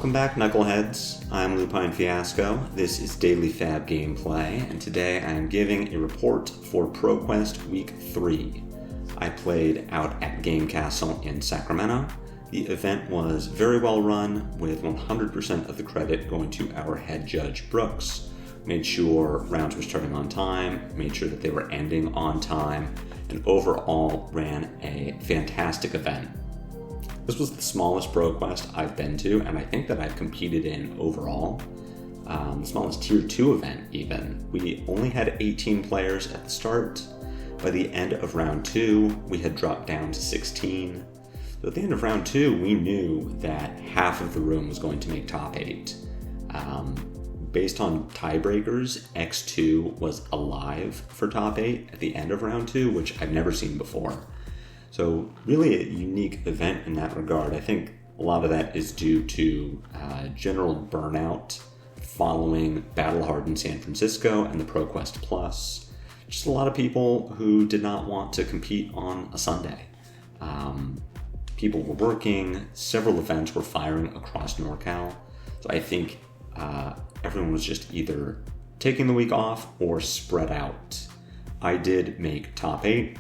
Welcome back, Knuckleheads. I'm Lupine Fiasco. This is Daily Fab Gameplay, and today I am giving a report for ProQuest Week 3. I played out at Game Castle in Sacramento. The event was very well run, with 100% of the credit going to our head judge, Brooks. Made sure rounds were starting on time, made sure that they were ending on time, and overall ran a fantastic event. This was the smallest ProQuest I've been to, and I think that I've competed in overall. The smallest Tier 2 event, even. We only had 18 players at the start. By the end of round 2, we had dropped down to 16. So at the end of round 2, we knew that half of the room was going to make top 8. Based on tiebreakers, X2 was alive for top 8 at the end of round 2, which I've never seen before. So really a unique event in that regard. I think a lot of that is due to general burnout following Battle Hardened San Francisco and the ProQuest Plus. Just a lot of people who did not want to compete on a Sunday. People were working, several events were firing across NorCal. So I think everyone was just either taking the week off or spread out. I did make top 8.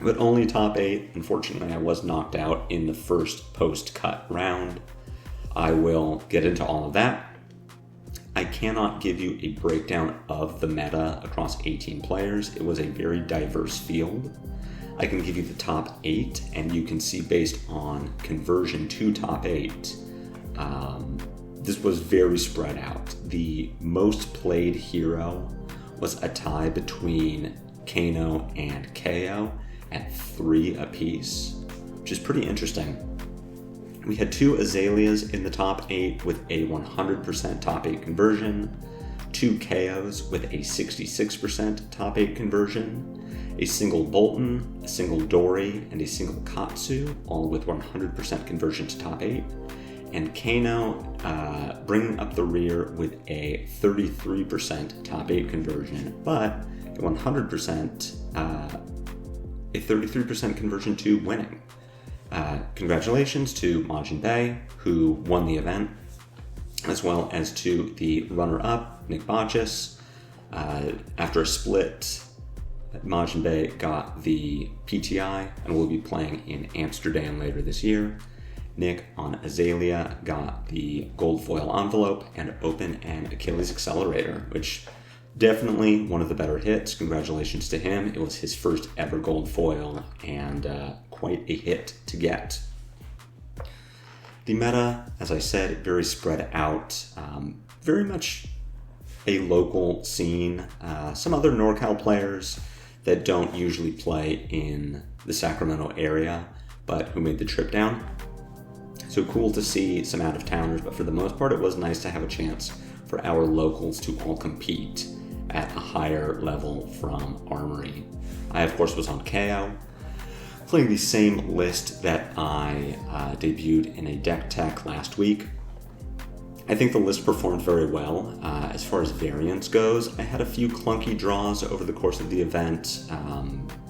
But only top 8. Unfortunately, I was knocked out in the first post-cut round. I will get into all of that. I cannot give you a breakdown of the meta across 18 players. It was a very diverse field. I can give you the top 8, and you can see based on conversion to top 8, this was very spread out. The most played hero was a tie between Kayo and Kayo at 3 apiece, which is pretty interesting. We had 2 Azaleas in the top 8 with a 100% top 8 conversion, 2 Kayos with a 66% top 8 conversion, a single Bolton, a single Dory, and a single Katsu, all with 100% conversion to top 8, and Kayo bringing up the rear with a 33% top 8 conversion, but a 100% a 33% conversion to winning. Congratulations to Majin Bay, who won the event, as well as to the runner-up, Nick Botchis. After a split, Majin Bay got the PTI and will be playing in Amsterdam later this year. Nick on Azalea got the gold foil envelope and open and Achilles accelerator, which definitely one of the better hits. Congratulations to him. It was his first ever gold foil and quite a hit to get. The meta, as I said, very spread out. Very much a local scene. Some other NorCal players that don't usually play in the Sacramento area, but who made the trip down. So cool to see some out-of-towners, but for the most part, it was nice to have a chance for our locals to all compete at a higher level from Armory. I, of course, was on Kayo, playing the same list that I debuted in a deck tech last week. I think the list performed very well. As far as variance goes, I had a few clunky draws over the course of the event,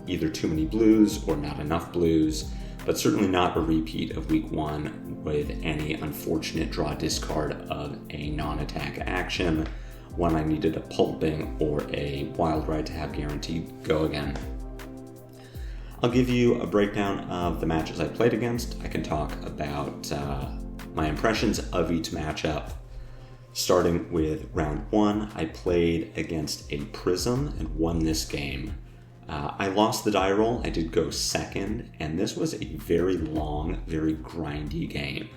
either too many blues or not enough blues, but certainly not a repeat of week 1 with any unfortunate draw discard of a non-attack action when I needed a pulping or a wild ride to have guaranteed go again. I'll give you a breakdown of the matches I played against. I can talk about my impressions of each matchup. Starting with round 1, I played against a Prism and won this game. I lost the die roll. I did go second, and this was a very long, very grindy game.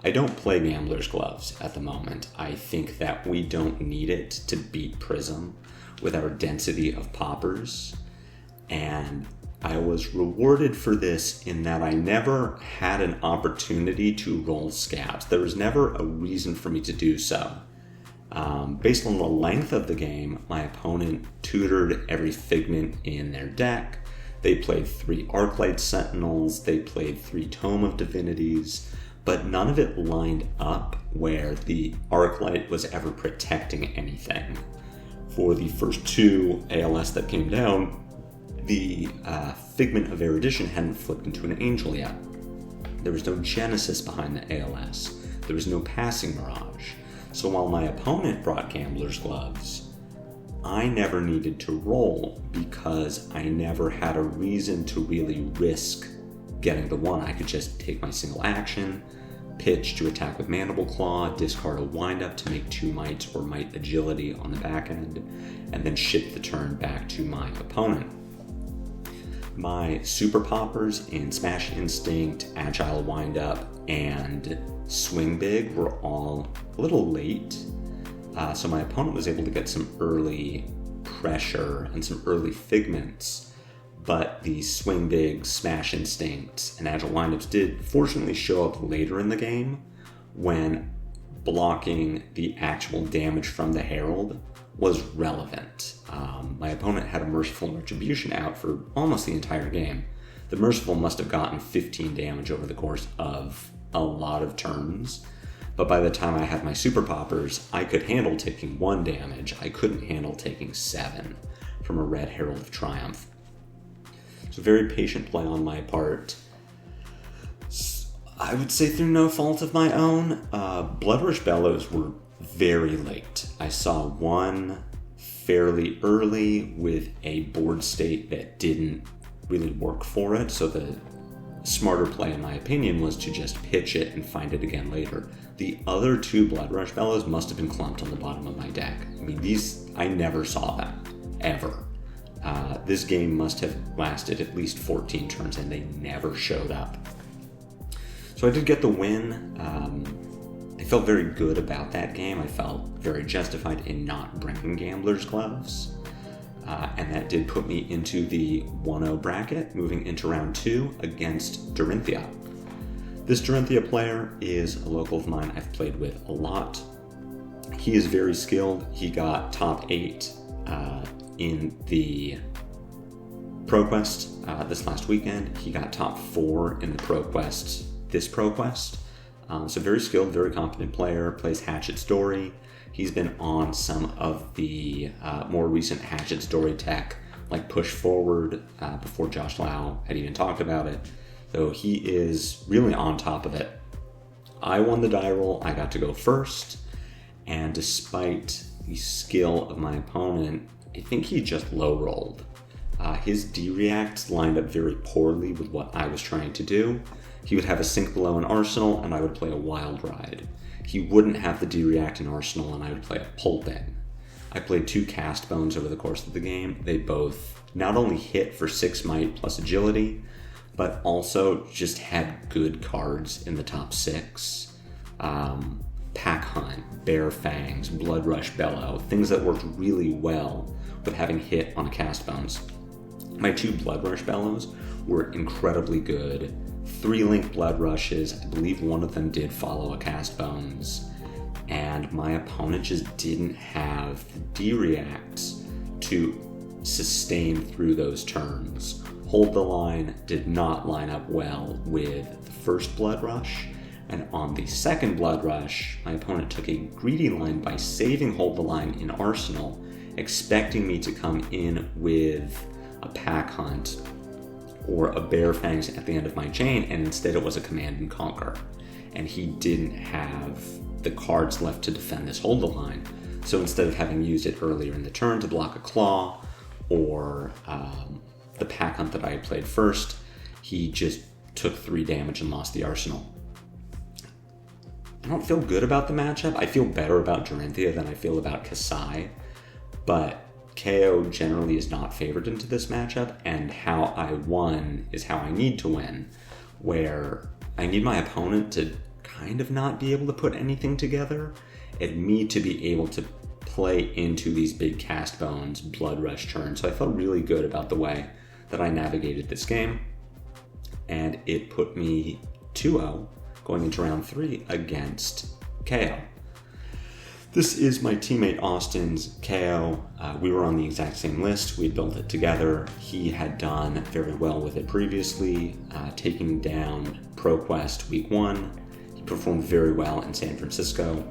I don't play Gambler's Gloves at the moment. I think that we don't need it to beat Prism with our density of poppers. And I was rewarded for this in that I never had an opportunity to roll scabs. There was never a reason for me to do so. Based on the length of the game, my opponent tutored every figment in their deck. They played 3 Arclight Sentinels, they played 3 Tome of Divinities, but none of it lined up where the Arclight was ever protecting anything. For the first 2 ALS that came down, the Figment of Erudition hadn't flipped into an Angel yet. There was no Genesis behind the ALS. There was no passing mirage. So while my opponent brought Gambler's Gloves, I never needed to roll because I never had a reason to really risk getting the 1. I could just take my single action, pitch to attack with Mandible Claw, discard a windup to make 2 might or might agility on the back end, and then ship the turn back to my opponent. My Super Poppers in Smash Instinct, Agile Windup, and Swing Big were all a little late, so my opponent was able to get some early pressure and some early figments, but the Swing Big, Smash Instinct, and Agile Windups did fortunately show up later in the game when blocking the actual damage from the Herald was relevant. My opponent had a Merciful Retribution out for almost the entire game. The Merciful must have gotten 15 damage over the course of a lot of turns, but by the time I had my Super Poppers, I could handle taking 1 damage. I couldn't handle taking 7 from a red Herald of Triumph. So very patient play on my part. I would say through no fault of my own. Blood Rush Bellows were very late. I saw one fairly early with a board state that didn't really work for it, so the smarter play in my opinion was to just pitch it and find it again later. The other 2 Blood Rush Bellows must have been clumped on the bottom of my deck. I mean, these, I never saw them, ever. This game must have lasted at least 14 turns and they never showed up. So I did get the win. I felt very good about that game. I felt very justified in not bringing Gambler's Gloves. And that did put me into the 1-0 bracket, moving into round 2 against Dorinthea. This Dorinthea player is a local of mine I've played with a lot. He is very skilled. He got top 8 in the ProQuest this last weekend. He got top 4 in the ProQuest this ProQuest. So very skilled, very competent player, plays Hatchet Story. He's been on some of the more recent Hatchet Story tech, like Push Forward, before Josh Lau had even talked about it. So he is really on top of it. I won the die roll, I got to go first, and despite the skill of my opponent, I think he just low rolled. His D-reacts lined up very poorly with what I was trying to do. He would have a Sink Below in Arsenal, and I would play a Wild Ride. He wouldn't have the D-react in Arsenal, and I would play a Pulping. I played 2 Cast Bones over the course of the game. They both not only hit for 6 might plus agility, but also just had good cards in the top 6. Pack Hunt, Bear Fangs, Blood Rush Bellow, things that worked really well with having hit on a Cast Bones. My 2 Blood Rush Bellows were incredibly good. 3 Link Blood Rushes, I believe one of them did follow a Cast Bones, and my opponent just didn't have the D-reacts to sustain through those turns. Hold the Line did not line up well with the first Blood Rush, and on the second Blood Rush, my opponent took a greedy line by saving Hold the Line in Arsenal, expecting me to come in with a Pack Hunt or a Bear Fangs at the end of my chain, and instead it was a Command and Conquer. And he didn't have the cards left to defend this Hold the Line, so instead of having used it earlier in the turn to block a Claw, or the Pack Hunt that I had played first, he just took 3 damage and lost the Arsenal. I don't feel good about the matchup. I feel better about Dorinthea than I feel about Kassai, but Kayo generally is not favored into this matchup, and how I won is how I need to win, where I need my opponent to kind of not be able to put anything together, and me to be able to play into these big Cast Bones, Blood Rush turns. So I felt really good about the way that I navigated this game, and it put me 2-0 going into round 3 against Kayo. This is my teammate Austin's Kayo. We were on the exact same list. We built it together. He had done very well with it previously, taking down ProQuest week 1. He performed very well in San Francisco.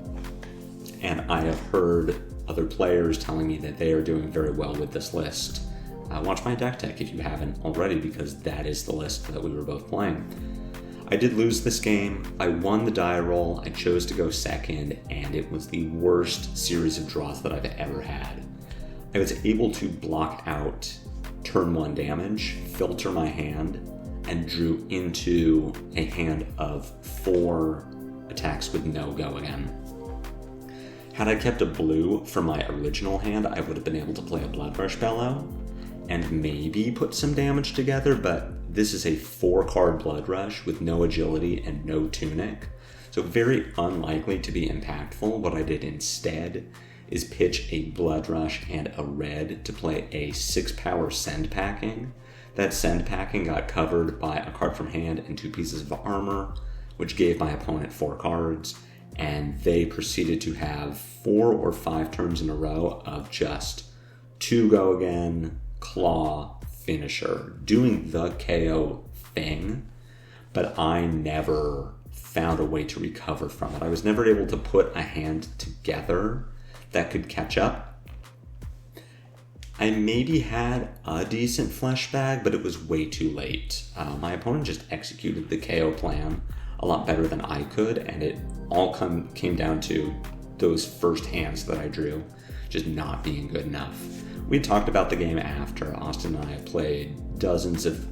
And I have heard other players telling me that they are doing very well with this list. Watch my deck tech if you haven't already, because that is the list that we were both playing. I did lose this game. I won the die roll, I chose to go second, and it was the worst series of draws that I've ever had. I was able to block out turn 1 damage, filter my hand, and drew into a hand of 4 attacks with no go again. Had I kept a blue for my original hand, I would have been able to play a Blood Rush Bellow and maybe put some damage together, but this is a 4-card Blood Rush with no agility and no tunic, so very unlikely to be impactful. What I did instead is pitch a Blood Rush and a red to play a 6-power Send Packing. That Send Packing got covered by a card from hand and 2 pieces of armor, which gave my opponent 4 cards, and they proceeded to have 4 or 5 turns in a row of just 2 go again, claw, finisher, doing the Kayo thing, but I never found a way to recover from it. I was never able to put a hand together that could catch up. I maybe had a decent flesh bag, but it was way too late. My opponent just executed the Kayo plan a lot better than I could, and it all came down to those first hands that I drew just not being good enough. We talked about the game after. Austin and I played dozens of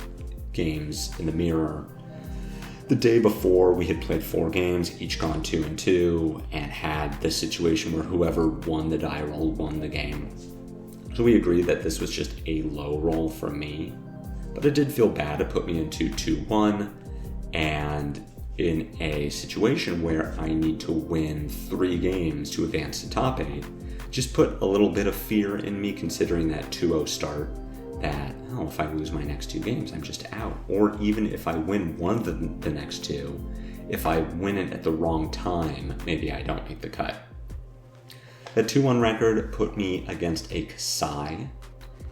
games in the mirror. The day before, we had played 4 games, each gone 2-2, and had the situation where whoever won the die roll won the game. So we agreed that this was just a low roll for me, but it did feel bad. It put me into 2-1, and in a situation where I need to win 3 games to advance to top 8, just put a little bit of fear in me, considering that 2-0 start, that, oh, if I lose my next 2 games, I'm just out. Or even if I win one of the next 2, if I win it at the wrong time, maybe I don't make the cut. That 2-1 record put me against a Kassai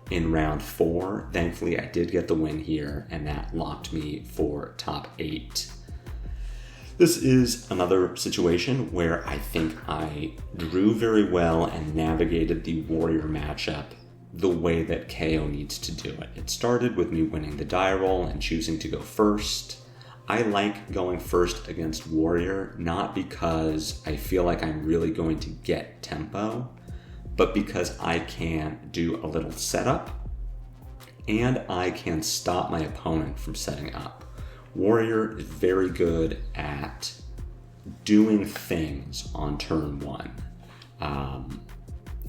in round 4. Thankfully, I did get the win here, and that locked me for top 8. This is another situation where I think I drew very well and navigated the warrior matchup the way that Kayo needs to do it. It started with me winning the die roll and choosing to go first. I like going first against warrior, not because I feel like I'm really going to get tempo, but because I can do a little setup and I can stop my opponent from setting up. Warrior is very good at doing things on turn 1.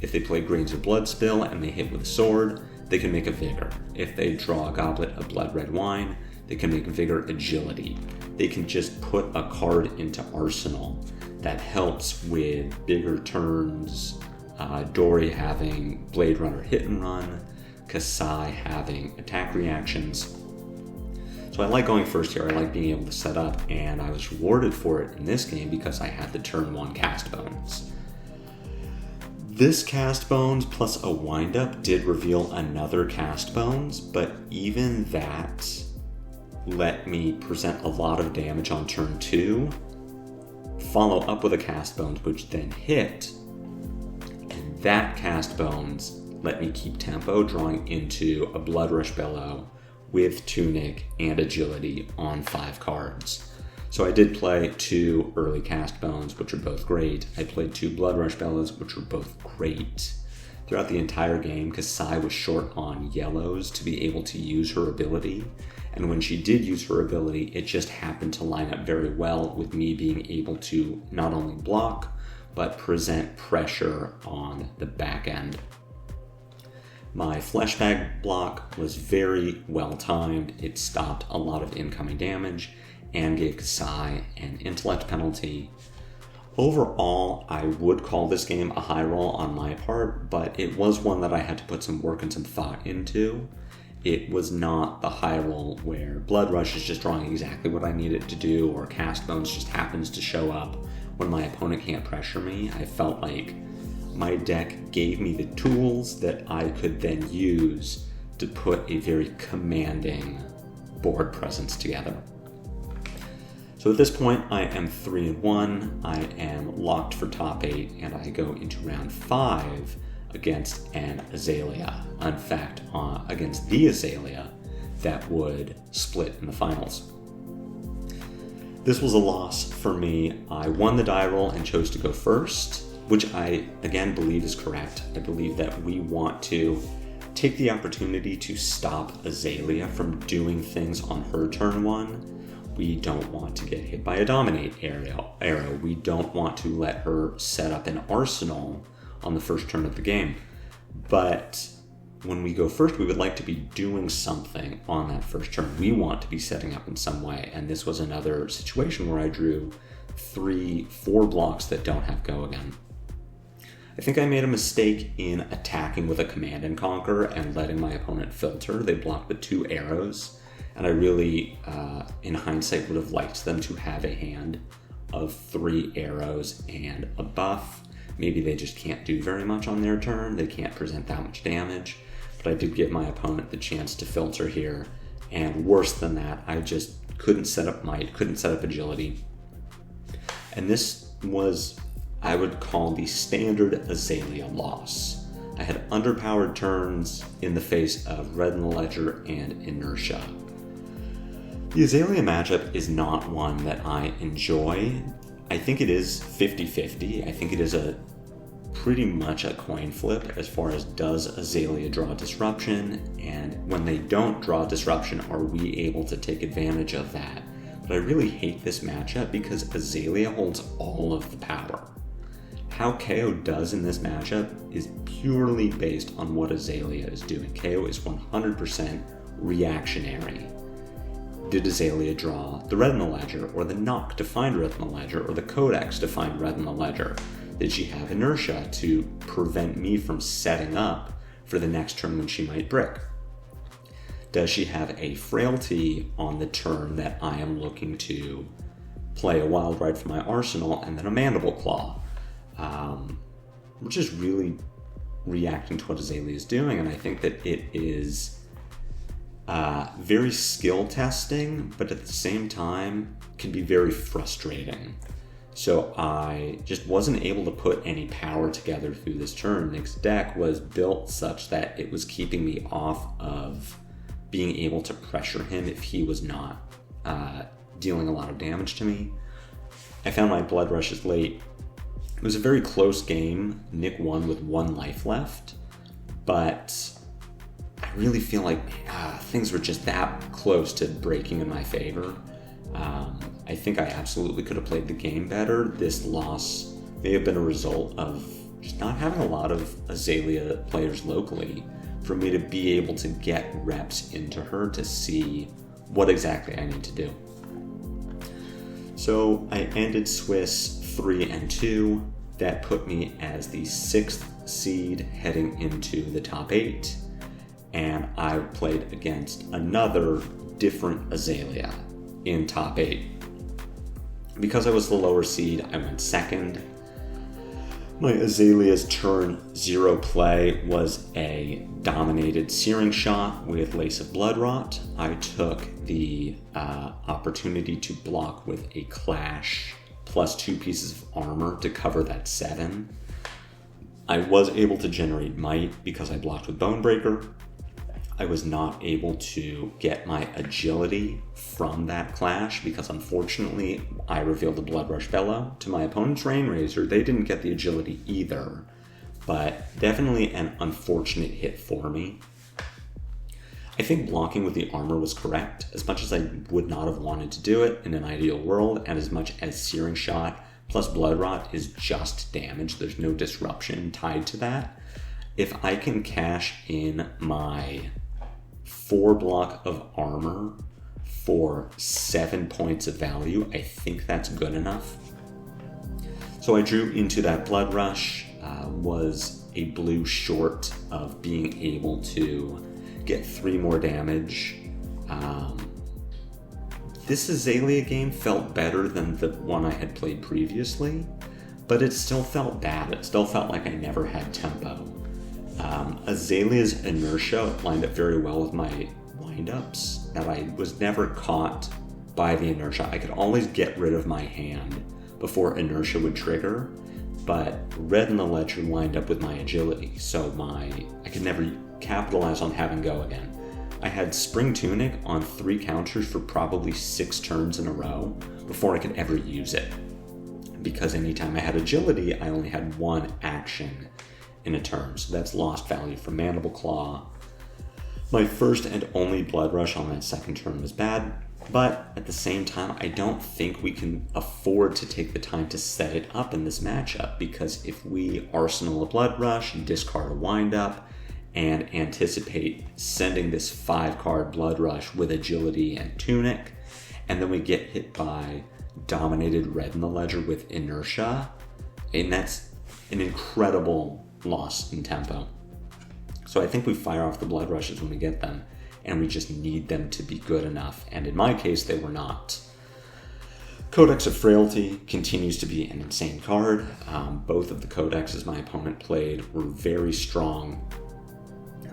If they play Grains of Blood Spill and they hit with a sword, they can make a Vigor. If they draw a Goblet of Blood Red Wine, they can make Vigor Agility. They can just put a card into Arsenal that helps with bigger turns, Dory having Blade Runner Hit and Run, Kassai having attack reactions. So I like going first here. I like being able to set up, and I was rewarded for it in this game because I had the turn 1 cast bonus. This cast bones plus a windup did reveal another cast bones, but even that let me present a lot of damage on turn 2, follow up with a cast bones which then hit, and that cast bones let me keep tempo, drawing into a Blood Rush Bellow with Tunic and Agility on 5 cards. So I did play 2 early cast bones, which are both great. I played 2 Blood Rush Bellows, which were both great. Throughout the entire game, Kassai was short on yellows to be able to use her ability, and when she did use her ability, it just happened to line up very well with me being able to not only block, but present pressure on the back end. My fleshbag block was very well timed. It stopped a lot of incoming damage and gave Kassai an intellect penalty. Overall, I would call this game a high roll on my part, but it was one that I had to put some work and some thought into. It was not the high roll where Blood Rush is just drawing exactly what I need it to do, or Cast Bones just happens to show up when my opponent can't pressure me. I felt like my deck gave me the tools that I could then use to put a very commanding board presence together. So at this point, I am 3-1. I am locked for top 8, and I go into round 5 against an Azalea. In fact, against the Azalea that would split in the finals. This was a loss for me. I won the die roll and chose to go first, which I, again, believe is correct. I believe that we want to take the opportunity to stop Azalea from doing things on her turn 1. We don't want to get hit by a dominate arrow. We don't want to let her set up an arsenal on the first turn of the game. But when we go first, we would like to be doing something on that first turn. We want to be setting up in some way. And this was another situation where I drew 4 blocks that don't have go again. I think I made a mistake in attacking with a command and conquer and letting my opponent filter. They blocked with 2 arrows. And I really, in hindsight, would have liked them to have a hand of 3 arrows and a buff. Maybe they just can't do very much on their turn. They can't present that much damage. But I did give my opponent the chance to filter here. And worse than that, I just couldn't set up might, couldn't set up agility. And this was, I would call, the standard Azalea loss. I had underpowered turns in the face of Red in the Ledger and Inertia. The Azalea matchup is not one that I enjoy. I think it is 50-50. I think it is pretty much a coin flip as far as does Azalea draw disruption, and when they don't draw disruption, are we able to take advantage of that? But I really hate this matchup because Azalea holds all of the power. How Kayo does in this matchup is purely based on what Azalea is doing. Kayo is 100% reactionary. Did Azalea draw the Red in the Ledger, or the knock to find Red in the Ledger, or the Codex to find Red in the Ledger? Did she have Inertia to prevent me from setting up for the next turn when she might brick? Does she have a Frailty on the turn that I am looking to play a Wild Ride from my arsenal and then a Mandible Claw? Which is really reacting to what Azalea is doing, and I think that it is very skill testing, but at the same time can be very frustrating. So I just wasn't able to put any power together through this turn. Nick's deck was built such that it was keeping me off of being able to pressure him if he was not dealing a lot of damage to me. I found my blood rushes late. It was a very close game. Nick won with 1 life left, but I really feel like things were just that close to breaking in my favor. I think I absolutely could have played the game better. This loss may have been a result of just not having a lot of Azalea players locally for me to be able to get reps into her to see what exactly I need to do. So I ended Swiss 3-2. That put me as the 6th seed heading into the top 8. And I played against another different Azalea in top 8. Because I was the lower seed, I went second. My Azalea's turn 0 play was a dominated Searing Shot with Lace of Bloodrot. I took the opportunity to block with a Clash plus 2 pieces of armor to cover that 7. I was able to generate Might because I blocked with Bonebreaker. I was not able to get my agility from that clash because unfortunately I revealed the Blood Rush Bellow to my opponent's Rain Razor. They didn't get the agility either, but definitely an unfortunate hit for me. I think blocking with the armor was correct, as much as I would not have wanted to do it in an ideal world, and as much as Searing Shot plus Blood Rot is just damage, there's no disruption tied to that. If I can cash in my 4 block of armor for 7 points of value, I think that's good enough. So I drew into that Blood Rush, was a blue short of being able to get 3 more damage. This Azalea game felt better than the one I had played previously, but it still felt bad. It still felt like I never had tempo. Azalea's Inertia lined up very well with my windups, and I was never caught by the Inertia. I could always get rid of my hand before Inertia would trigger, but Red in the Ledger lined up with my agility, so I could never capitalize on having go again. I had Spring Tunic on 3 counters for probably 6 turns in a row before I could ever use it. Because anytime I had Agility, I only had 1 action in a turn, so that's lost value from Mandible Claw. My first and only Blood Rush on that second turn was bad, but at the same time, I don't think we can afford to take the time to set it up in this matchup, because if we arsenal a Blood Rush, discard a Wind Up, and anticipate sending this 5-card Blood Rush with Agility and Tunic, and then we get hit by Dominated Red in the Ledger with Inertia, and that's an incredible loss in tempo. So I think we fire off the Blood Rushes when we get them, and we just need them to be good enough, and in my case, they were not. Codex of Frailty continues to be an insane card. Both of the codexes my opponent played were very strong.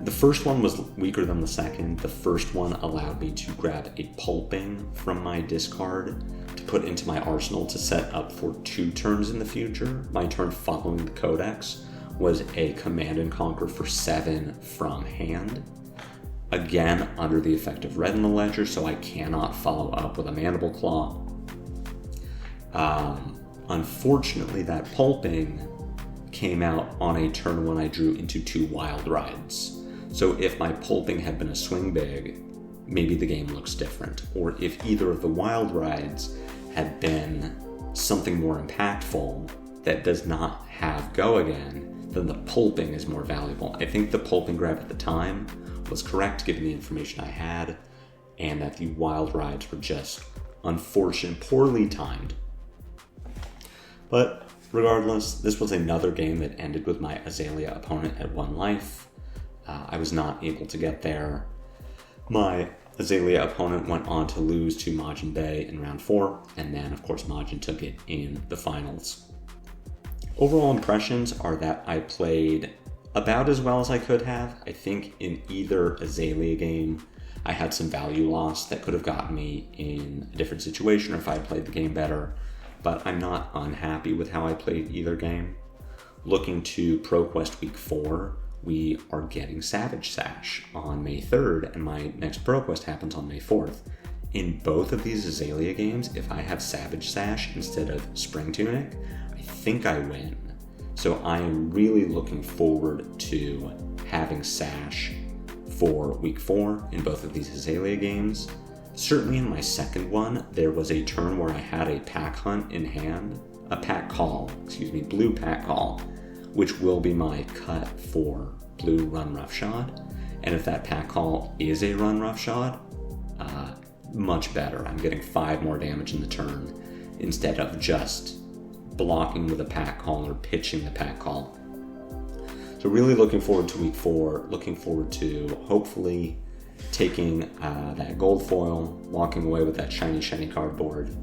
The first one was weaker than the second. The first one allowed me to grab a Pulping from my discard to put into my arsenal to set up for 2 turns in the future. My turn following the codex was a Command and Conquer for 7 from hand. Again, under the effect of Red in the Ledger, so I cannot follow up with a Mandible Claw. Unfortunately, that Pulping came out on a turn when I drew into 2 Wild Rides. So if my Pulping had been a Swing Big, maybe the game looks different. Or if either of the Wild Rides had been something more impactful that does not have Go Again, then the Pulping is more valuable. I think the Pulping grab at the time was correct given the information I had, and that the Wild Rides were just unfortunate, poorly timed. But regardless, this was another game that ended with my Azalea opponent at 1 life. I was not able to get there. My Azalea opponent went on to lose to Majin Bay in round 4, and then of course Majin took it in the finals. Overall impressions are that I played about as well as I could have. I think in either Azalea game, I had some value loss that could have gotten me in a different situation or if I had played the game better, but I'm not unhappy with how I played either game. Looking to ProQuest Week 4, we are getting Savage Sash on May 3rd, and my next ProQuest happens on May 4th. In both of these Azalea games, if I have Savage Sash instead of Spring Tunic, I think I win. So I am really looking forward to having Sash for Week 4 in both of these Azalea games. Certainly in my second one, there was a turn where I had a pack hunt in hand, blue pack call, which will be my cut for blue run roughshod. And if that pack call is a run roughshod, much better. I'm getting 5 more damage in the turn instead of just blocking with a pack call or pitching the pack call. So really looking forward to Week 4, looking forward to hopefully taking that gold foil, walking away with that shiny cardboard.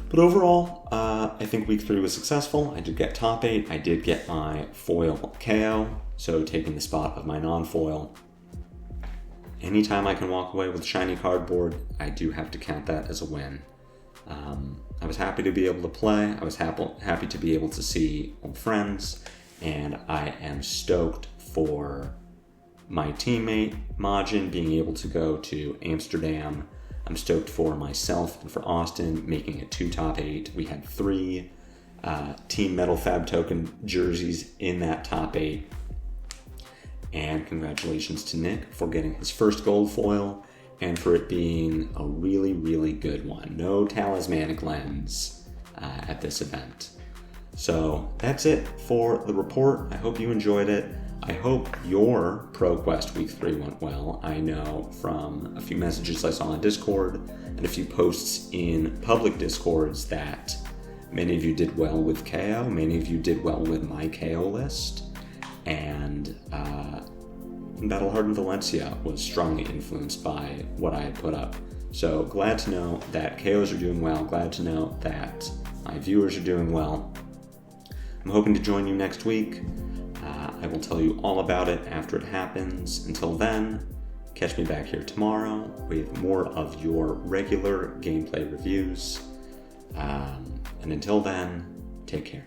But overall, I think Week 3 was successful. I did get top 8. I did get my foil Kayo, so taking the spot of my non-foil. Anytime I can walk away with shiny cardboard, I do have to count that as a win. I was happy to be able to play. I was happy to be able to see old friends, and I am stoked for my teammate Majin being able to go to Amsterdam. I'm stoked for myself and for Austin making it 2 top 8. We had 3 Team Metal Fab Token jerseys in that top 8. And congratulations to Nick for getting his first gold foil and for it being a really, really good one. No talismanic lens at this event. So that's it for the report. I hope you enjoyed it. I hope your ProQuest Week 3 went well. I know from a few messages I saw on Discord and a few posts in public Discords that many of you did well with Kayo, many of you did well with my Kayo list, and Battle-Hardened Valencia was strongly influenced by what I had put up. So glad to know that KOs are doing well, glad to know that my viewers are doing well. I'm hoping to join you next week. I will tell you all about it after it happens. Until then, catch me back here tomorrow with more of your regular gameplay reviews. And until then, take care.